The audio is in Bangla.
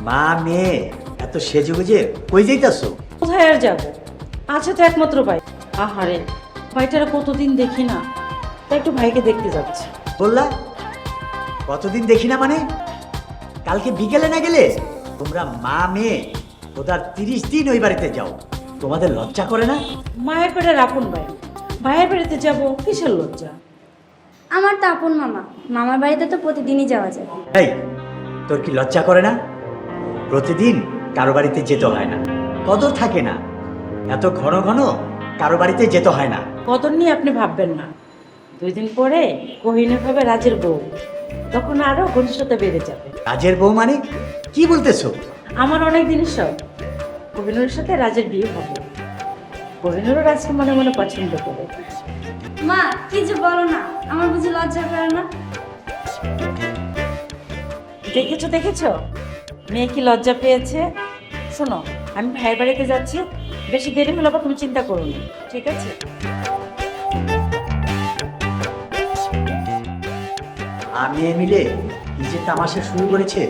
মা মেয়ে এত সেজেগুজে কই যাইতাছো? কোথায় আর যাবো, আছে তো একমাত্র ভাই। আহারে, ভাইটারা কতদিন দেখি না, তাই একটু ভাইকে দেখতে যাচ্ছে। বললা কতদিন দেখি না মানে? কালকে বিকেলে না গেলে? তোমরা মা মেয়ে ওদের 30 দিন ওই বাড়িতে যাও, তোমাদের লজ্জা করে না? মায়ের পেটে রাখুন ভাই, ভাইয়ের বাড়িতে যাবো, কিসের লজ্জা? আমার তো আপন মামা, মামার বাড়িতে তো প্রতিদিনই যাওয়া যায়। এই তোর কি লজ্জা করে না? প্রতিদিন কারো বাড়িতে যেতে হয় না, কদর থাকে না। এত ঘন ঘন কারো বাড়িতে যেতে হয় না। কদর নিয়ে আপনি ভাববেন না, 2 দিন পরে কোহিনুর হবে রাজের বউ, তখন আরো ঘনিষ্ঠতা বেড়ে যাবে। কাজের বউ মানে কি বলতেছো? আমার অনেক দিনের সব, কোহিনুরের সাথে রাজের বিয়ে হবে। কোহিনুরও রাজকে মনে মনে পছন্দ করে। মা কি যে বলো না, আমার বুঝি লজ্জা করে না? দেখেছো দেখেছো, মেয়ে কি লজ্জা পেয়েছে। শোনো, আমি ভাইয়ের বাড়িতে যাচ্ছি, বেশি দেরি হলে আবার তুমি চিন্তা করো না, ঠিক আছে? আমি মিলে কি যে তামাশা শুরু করেছে